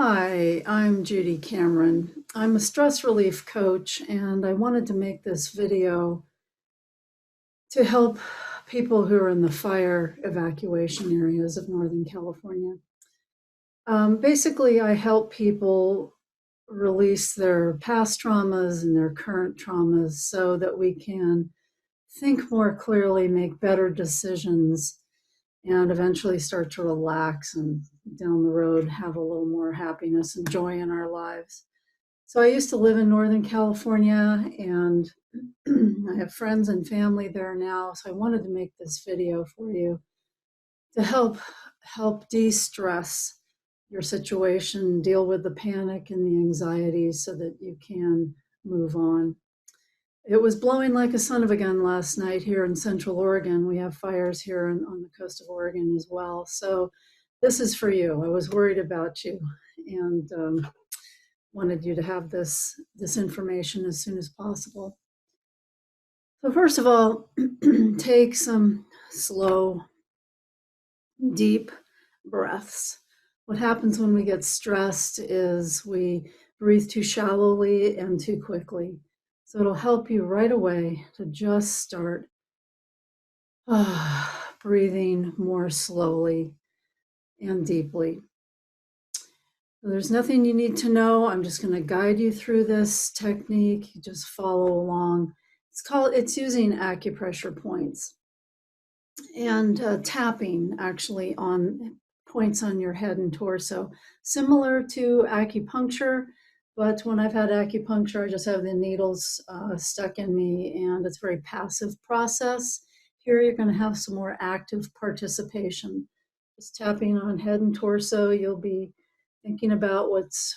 Hi, I'm Judy Cameron. I'm a stress relief coach, and I wanted to make this video to help people who are in the fire evacuation areas of Northern California. Basically, I help people release their past traumas and their current traumas so that we can think more clearly, make better decisions, and eventually start to relax and down the road have a little more happiness and joy in our lives. So I used to live in Northern California, and I have friends and family there now. So I wanted to make this video for you to help de-stress your situation, deal with the panic and the anxiety so that you can move on. It was blowing like a son of a gun last night here in Central Oregon. We have fires here on the coast of Oregon as well. So this is for you. I was worried about you, and wanted you to have this information as soon as possible. So first of all, take some slow, deep breaths. What happens when we get stressed is we breathe too shallowly and too quickly. So it'll help you right away to just start breathing more slowly and deeply. There's nothing you need to know. I'm just going to guide you through this technique. You just follow along. It's using acupressure points and tapping actually on points on your head and torso, similar to acupuncture. But when I've had acupuncture, I just have the needles stuck in me, and it's a very passive process. Here, you're going to have some more active participation. Just tapping on head and torso, you'll be thinking about what's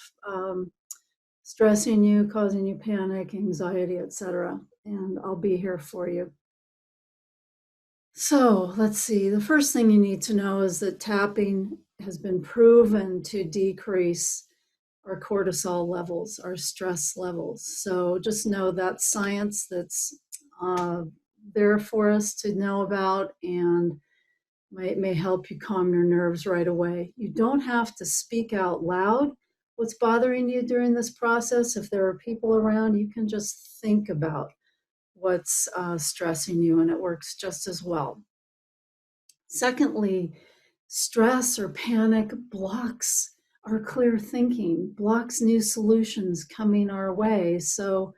stressing you, causing you panic, anxiety, etc. And I'll be here for you. So let's see. The first thing you need to know is that tapping has been proven to decrease our cortisol levels, our stress levels. So just know that's science that's there for us to know about, and may help you calm your nerves right away. You don't have to speak out loud what's bothering you during this process. If there are people around, you can just think about what's stressing you, and it works just as well. Secondly, stress or panic blocks our clear thinking, blocks new solutions coming our way. So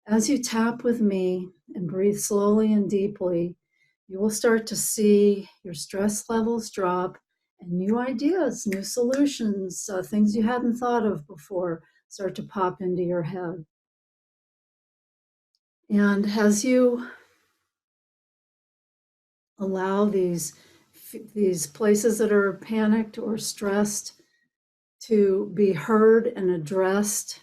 as you tap with me and breathe slowly and deeply, you will start to see your stress levels drop and new ideas, new solutions, things you hadn't thought of before start to pop into your head. And as you allow these places that are panicked or stressed to be heard and addressed,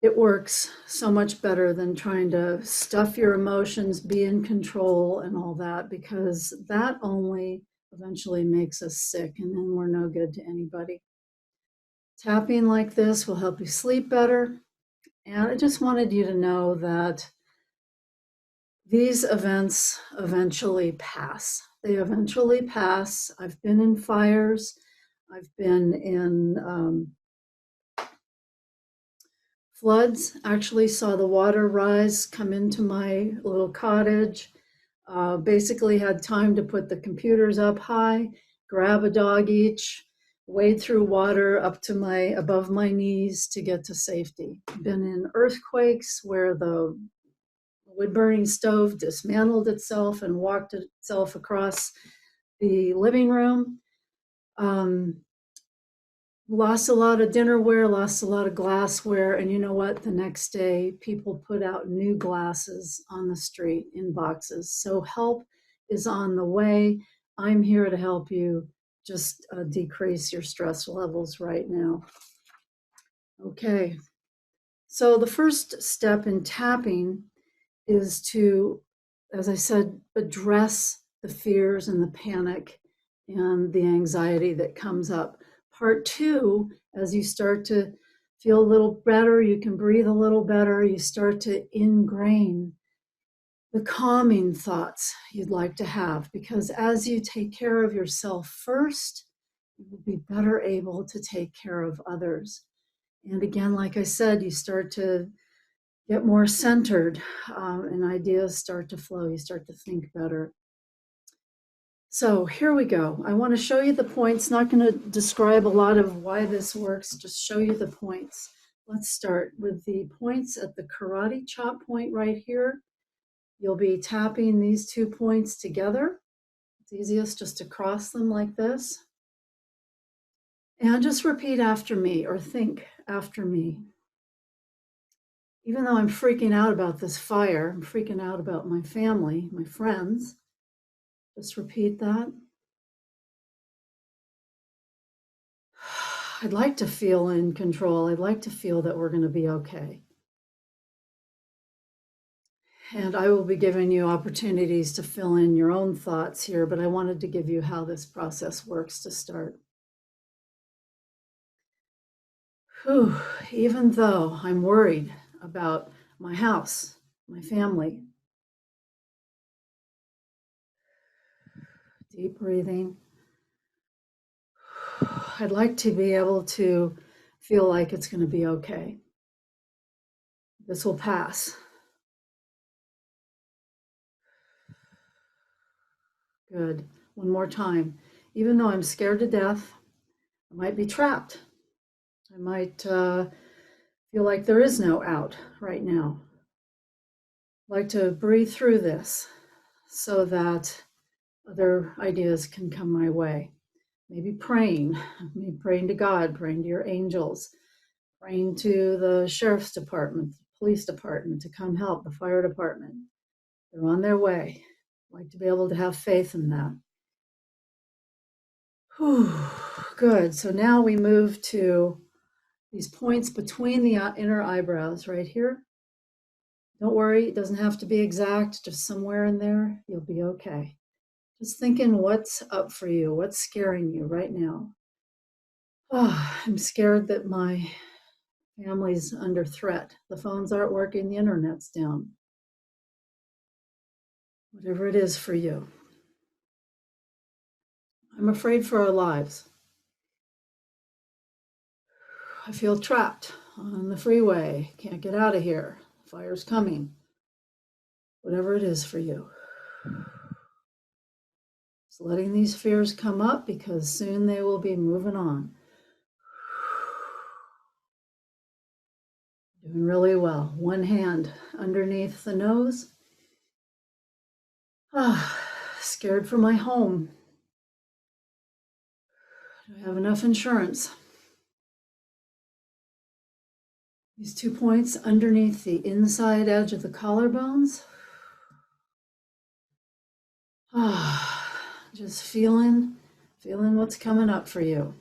it works so much better than trying to stuff your emotions, be in control, and all that, because that only eventually makes us sick, and then we're no good to anybody. Tapping like this will help you sleep better. And I just wanted you to know that these events eventually pass. They eventually pass. I've been in fires. I've been in floods. Actually saw the water rise, come into my little cottage. Basically had time to put the computers up high, grab a dog each, wade through water up to above my knees to get to safety. Been in earthquakes where the wood burning stove dismantled itself and walked itself across the living room. Lost a lot of dinnerware, lost a lot of glassware, and you know what? The next day, people put out new glasses on the street in boxes. So help is on the way. I'm here to help you just decrease your stress levels right now. Okay, so the first step in tapping is to, as I said, address the fears and the panic and the anxiety that comes up. Part two, as you start to feel a little better, you can breathe a little better, you start to ingrain the calming thoughts you'd like to have, because as you take care of yourself first, You will be better able to take care of others. And again, like I said, you start to get more centered, and ideas start to flow. You start to think better. So here we go. I want to show you the points. Not going to describe a lot of why this works, just show you the points. Let's start with the points at the karate chop point right here. You'll be tapping these 2 points together. It's easiest just to cross them like this. And just repeat after me or think after me. Even though I'm freaking out about this fire, I'm freaking out about my family, my friends, just repeat that. I'd like to feel in control. I'd like to feel that we're going to be okay. And I will be giving you opportunities to fill in your own thoughts here, but I wanted to give you how this process works to start. Whew, even though I'm worried about my house, my family. Deep breathing. I'd like to be able to feel like it's going to be okay. This will pass. Good. One more time. Even though I'm scared to death, I might be trapped. I might feel like there is no out right now. I'd like to breathe through this so that other ideas can come my way. Maybe praying to God, praying to your angels, praying to the sheriff's department, the police department to come help, the fire department. They're on their way. I'd like to be able to have faith in that. Whew, good. So now we move to these points between the inner eyebrows right here. Don't worry, it doesn't have to be exact, just somewhere in there, you'll be okay. Just thinking what's up for you, what's scaring you right now. Oh, I'm scared that my family's under threat. The phones aren't working, the internet's down. Whatever it is for you. I'm afraid for our lives. I feel trapped on the freeway, can't get out of here. Fire's coming. Whatever it is for you. Just letting these fears come up because soon they will be moving on. Doing really well. One hand underneath the nose. Scared for my home. Do I have enough insurance? These 2 points underneath the inside edge of the collarbones. Just feeling what's coming up for you.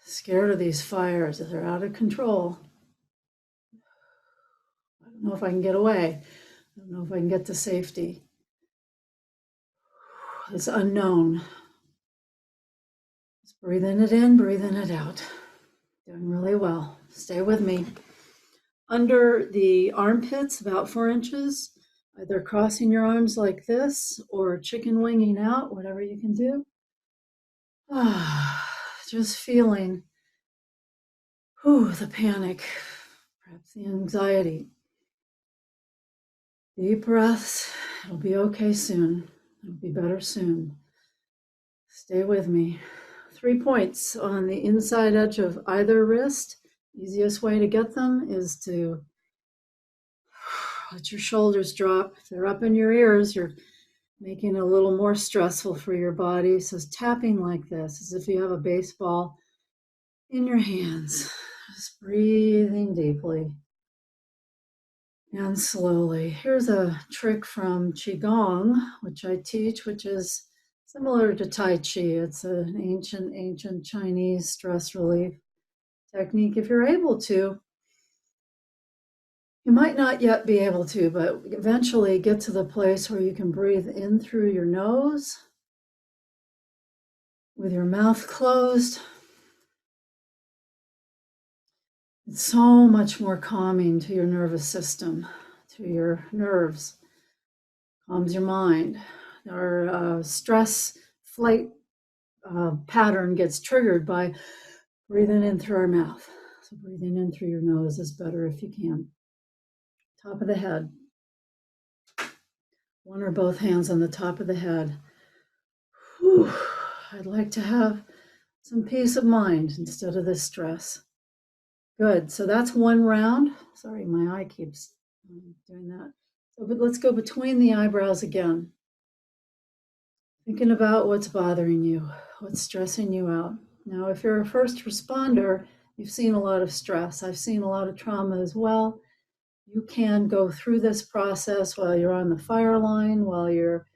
Scared of these fires, they're out of control. I don't know if I can get away. I don't know if I can get to safety. It's unknown. Just breathing it in, breathing it out. Doing really well. Stay with me. Under the armpits, about 4 inches, either crossing your arms like this or chicken winging out, whatever you can do. Just feeling the panic, perhaps the anxiety. Deep breaths. It'll be okay soon. It'll be better soon. Stay with me. 3 points on the inside edge of either wrist. Easiest way to get them is to let your shoulders drop. If they're up in your ears, you're making it a little more stressful for your body. So it's tapping like this, as if you have a baseball in your hands. Just breathing deeply and slowly. Here's a trick from Qigong, which I teach, which is similar to Tai Chi. It's an ancient Chinese stress relief technique. If you're able to, you might not yet be able to, but eventually get to the place where you can breathe in through your nose with your mouth closed. It's so much more calming to your nervous system, to your nerves, calms your mind. Our stress flight pattern gets triggered by breathing in through our mouth. So breathing in through your nose is better if you can. Top of the head. One or both hands on the top of the head. Whew. I'd like to have some peace of mind instead of this stress. Good. So that's one round. Sorry, my eye keeps doing that. So, but let's go between the eyebrows again. Thinking about what's bothering you, what's stressing you out. Now, if you're a first responder, you've seen a lot of stress. I've seen a lot of trauma as well. You can go through this process while you're on the fire line, while you're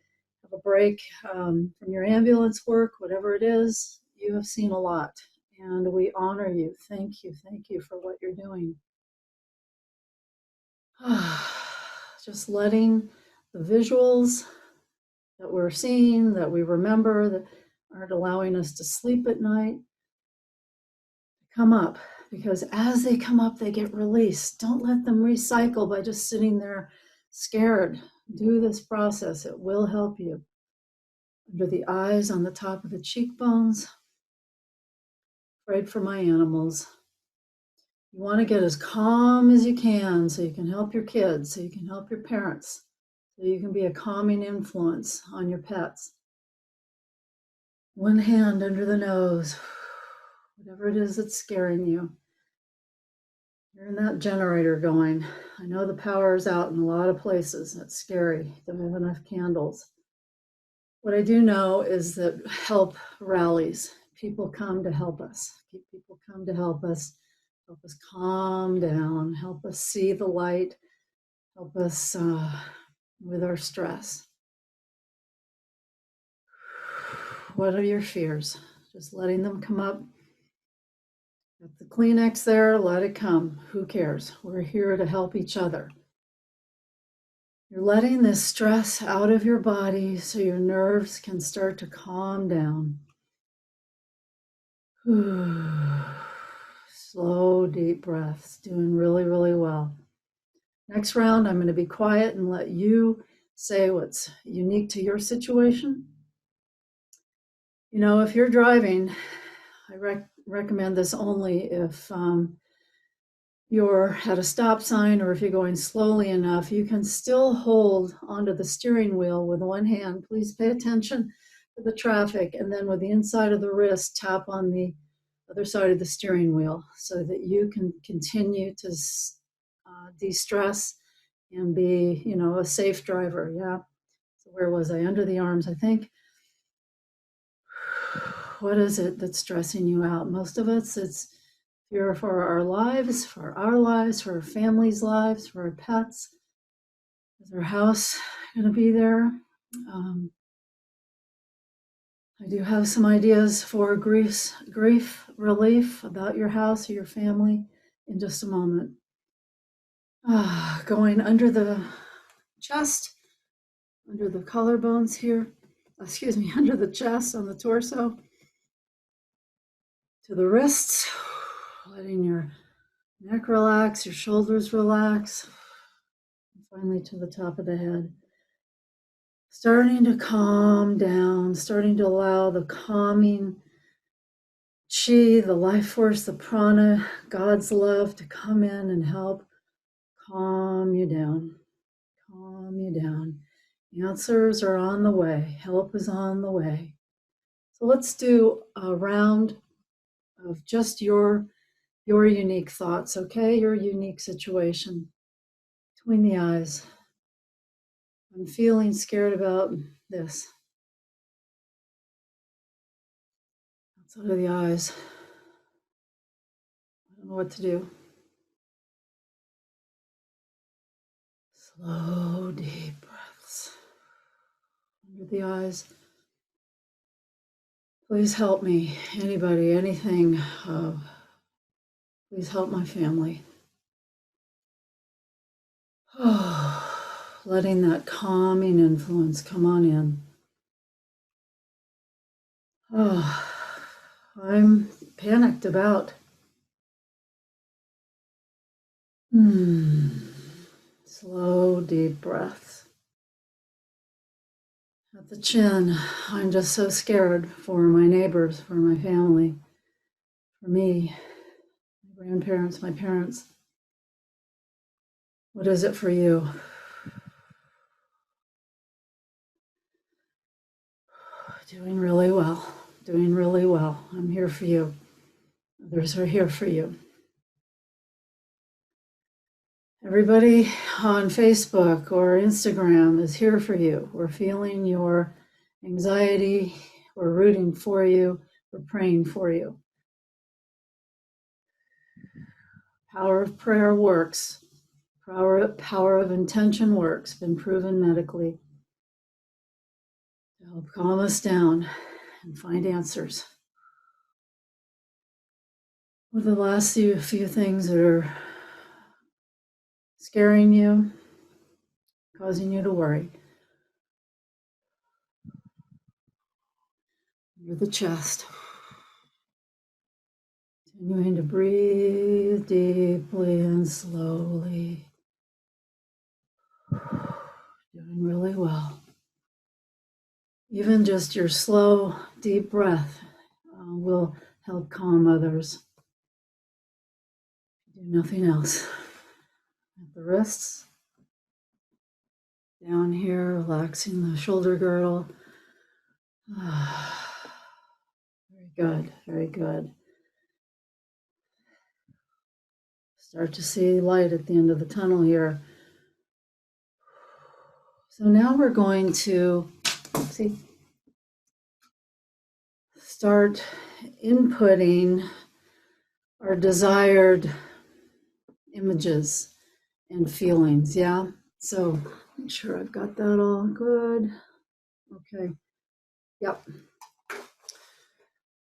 have a break from your ambulance work, whatever it is. You have seen a lot, and we honor you. Thank you for what you're doing. Just letting the visuals that we're seeing, that we remember, that aren't allowing us to sleep at night, come up. Because as they come up, they get released. Don't let them recycle by just sitting there scared. Do this process. It will help you. Under the eyes, on the top of the cheekbones. Afraid for my animals. You want to get as calm as you can so you can help your kids, so you can help your parents, so you can be a calming influence on your pets. One hand under the nose, whatever it is that's scaring you. You're in that generator going. I know the power is out in a lot of places. That's scary. Don't have enough candles. What I do know is that help rallies. People come to help us. People come to help us calm down, help us see the light, help us with our stress. What are your fears? Just letting them come up. Got the Kleenex there, let it come. Who cares? We're here to help each other. You're letting this stress out of your body so your nerves can start to calm down. Slow, deep breaths, doing really, really well. Next round, I'm going to be quiet and let you say what's unique to your situation. You know, if you're driving, I recommend this only if you're at a stop sign or if you're going slowly enough. You can still hold onto the steering wheel with one hand. Please pay attention to the traffic, and then with the inside of the wrist, tap on the other side of the steering wheel so that you can continue to de-stress and be, you know, a safe driver. Yeah. So where was I? Under the arms, I think. What is it that's stressing you out? Most of us, it's fear for our lives, for our families' lives, for our pets. Is our house going to be there? I do have some ideas for grief relief about your house or your family in just a moment. Going under the chest, under the collarbones here, under the chest, on the torso, to the wrists, letting your neck relax, your shoulders relax, and finally to the top of the head. Starting to calm down, starting to allow the calming chi, the life force, the prana, God's love to come in and help calm you down. Calm you down. Answers are on the way. Help is on the way. So let's do a round of just your unique thoughts, okay? Your unique situation. Between the eyes. I'm feeling scared about this. Outside of the eyes. I don't know what to do. Slow, deep breaths. Under the eyes. Please help me. Anybody, anything. Please help my family. Letting that calming influence come on in. I'm panicked about. Slow, deep breaths. at the chin. I'm just so scared for my neighbors, for my family, for me, my grandparents, my parents. What is it for you? Doing really well. Doing really well. I'm here for you. Others are here for you. Everybody on Facebook or Instagram is here for you. We're feeling your anxiety. We're rooting for you. We're praying for you. Power of prayer works. Power of intention works. Been proven medically to help calm us down and find answers. What are the last few things that are scaring you, causing you to worry? Under the chest. Continuing to breathe deeply and slowly. Doing really well. Even just your slow, deep breath will help calm others. Do nothing else. At the wrists, down here, relaxing the shoulder girdle. Very good, very good. Start to see light at the end of the tunnel here. So now we're going to start inputting our desired images and feelings, yeah? So make sure I've got that all good. Okay, yep.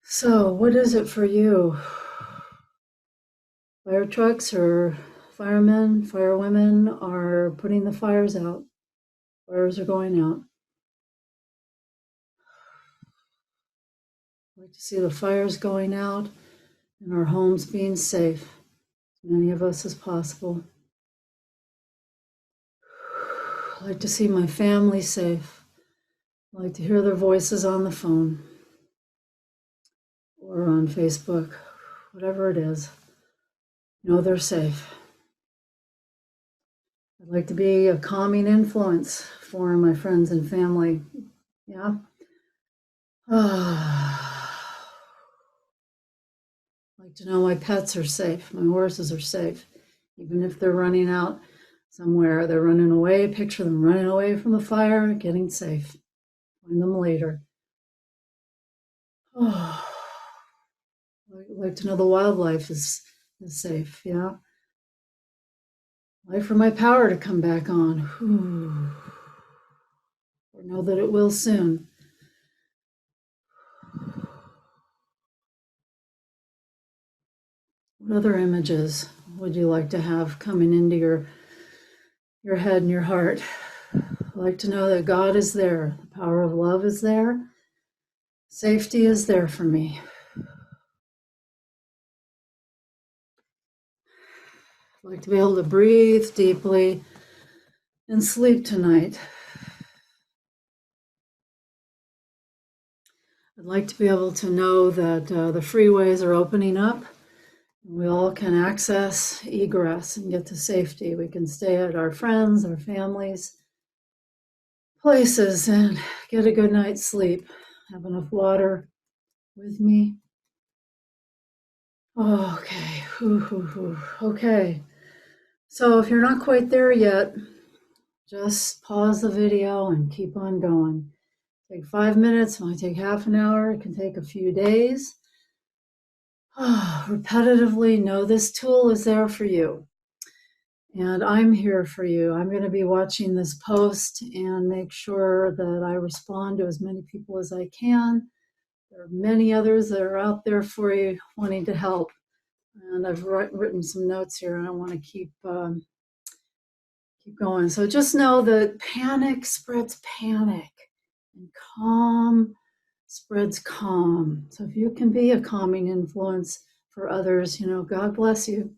So what is it for you? Fire trucks or firemen, firewomen are putting the fires out. Fires are going out. I'd like to see the fires going out and our homes being safe, as many of us as possible. I'd like to see my family safe. I'd like to hear their voices on the phone or on Facebook, whatever it is. Know they're safe. I'd like to be a calming influence for my friends and family. Yeah. I'd like to know my pets are safe, my horses are safe, even if they're running out somewhere, they're running away. Picture them running away from the fire, getting safe. Find them later. I'd like to know the wildlife is safe. Yeah. I'd like for my power to come back on. Or know that it will soon. What other images would you like to have coming into your head and your heart? I'd like to know that God is there. The power of love is there. Safety is there for me. I'd like to be able to breathe deeply and sleep tonight. I'd like to be able to know that the freeways are opening up. We all can access egress and get to safety. We can stay at our friends, our families, places, and get a good night's sleep. Have enough water with me. Okay. Okay. So if you're not quite there yet, just pause the video and keep on going. Take 5 minutes, it might take half an hour, it can take a few days. Repetitively know this tool is there for you. And I'm here for you. I'm going to be watching this post and make sure that I respond to as many people as I can. There are many others that are out there for you wanting to help. And I've written some notes here, and I want to keep going. So just know that panic spreads panic, and calm spreads calm. So if you can be a calming influence for others, God bless you.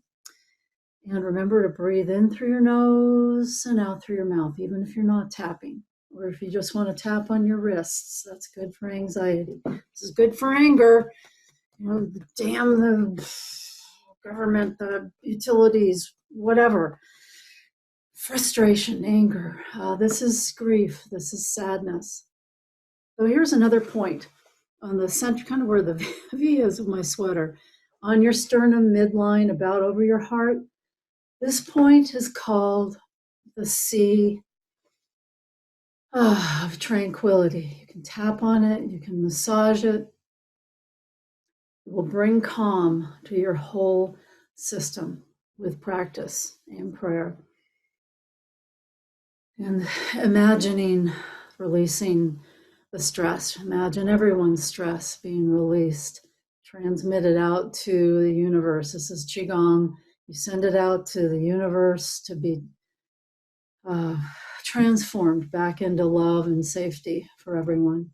And remember to breathe in through your nose and out through your mouth, even if you're not tapping. Or if you just want to tap on your wrists, that's good for anxiety. This is good for anger. Damn the government, the utilities, whatever. Frustration, anger. This is grief. This is sadness. So here's another point on the center, kind of where the V is of my sweater, on your sternum midline, about over your heart. This point is called the C of tranquility. You can tap on it, you can massage it. It will bring calm to your whole system with practice and prayer. And imagining releasing the stress. Imagine everyone's stress being released, transmitted out to the universe. This is Qigong. You send it out to the universe to be transformed back into love and safety for everyone.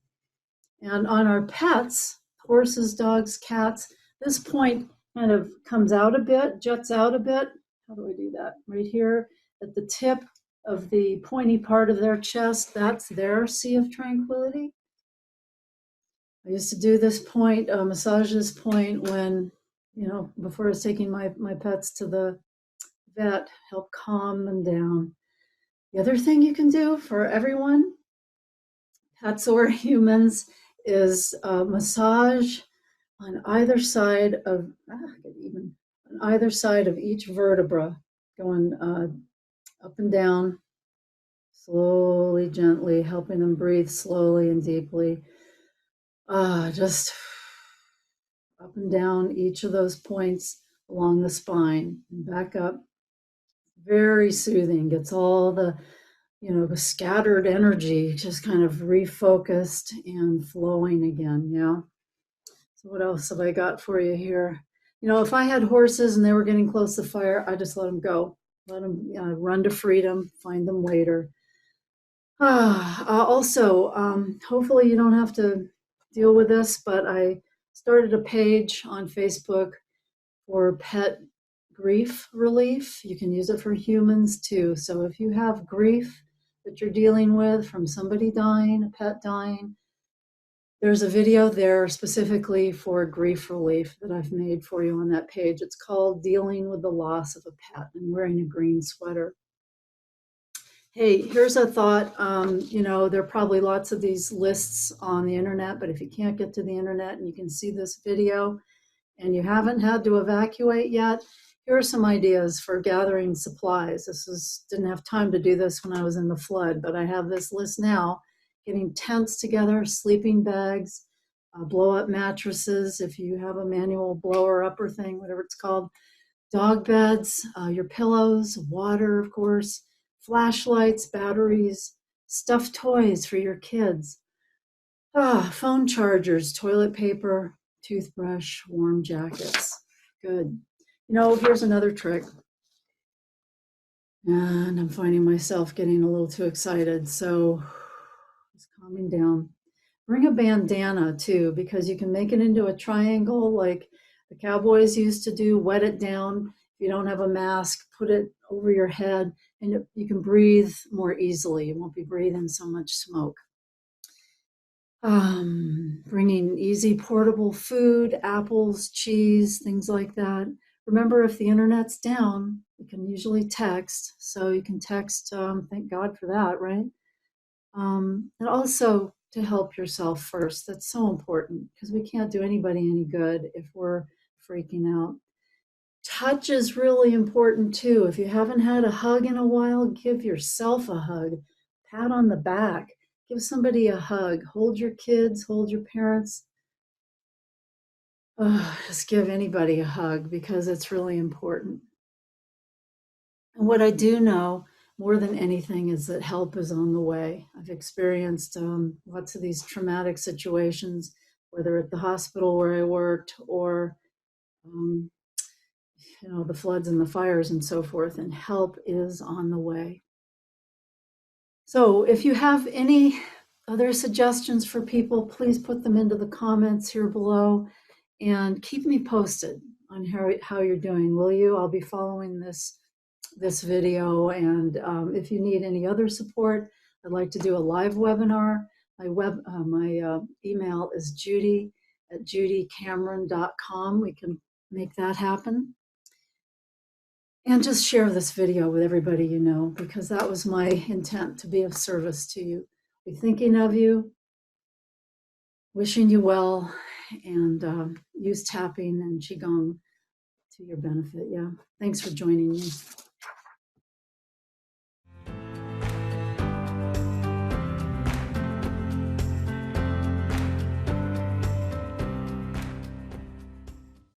And on our pets, horses, dogs, cats, this point kind of comes out a bit, juts out a bit. How do I do that? Right here at the tip of the pointy part of their chest, that's their sea of tranquility. I used to do this point, massage this point when, before I was taking my pets to the vet, help calm them down. The other thing you can do for everyone, pets or humans, is massage on either side of each vertebra, going up and down, slowly, gently, helping them breathe slowly and deeply. Just up and down each of those points along the spine and back up. Very soothing, gets all the scattered energy just kind of refocused and flowing again. Yeah. So what else have I got for you here? If I had horses and they were getting close to fire, I just let them go. Let them run to freedom, find them later. Also, hopefully you don't have to deal with this, but I started a page on Facebook for pet grief relief. You can use it for humans too. So if you have grief that you're dealing with from somebody dying, a pet dying, there's a video there specifically for grief relief that I've made for you on that page. It's called Dealing with the Loss of a Pet. I'm wearing a green sweater. Hey, here's a thought. There are probably lots of these lists on the internet, but if you can't get to the internet and you can see this video and you haven't had to evacuate yet, here are some ideas for gathering supplies. Didn't have time to do this when I was in the flood, but I have this list now. Getting tents together, sleeping bags, blow-up mattresses, if you have a manual blower upper thing, whatever it's called, dog beds, your pillows, water, of course, flashlights, batteries, stuffed toys for your kids, phone chargers, toilet paper, toothbrush, warm jackets. Good. Here's another trick. And I'm finding myself getting a little too excited, so just calming down. Bring a bandana too, because you can make it into a triangle like the cowboys used to do, wet it down. If you don't have a mask, put it over your head and you can breathe more easily. You won't be breathing so much smoke. Bringing easy portable food, apples, cheese, things like that. Remember, if the internet's down, you can usually text. So you can text, thank God for that, right? And also to help yourself first. That's so important because we can't do anybody any good if we're freaking out. Touch is really important too. If you haven't had a hug in a while, give yourself a hug. Pat on the back. Give somebody a hug. Hold your kids, hold your parents. Just give anybody a hug because it's really important. And what I do know more than anything is that help is on the way. I've experienced lots of these traumatic situations, whether at the hospital where I worked or the floods and the fires and so forth, and help is on the way. So if you have any other suggestions for people, please put them into the comments here below and keep me posted on how you're doing, will you? I'll be following this video, and if you need any other support, I'd like to do a live webinar. My email is judy@judycameron.com. We can make that happen. And just share this video with everybody you know, because that was my intent, to be of service to you. Be thinking of you, wishing you well, and use tapping and Qigong to your benefit. Yeah. Thanks for joining me.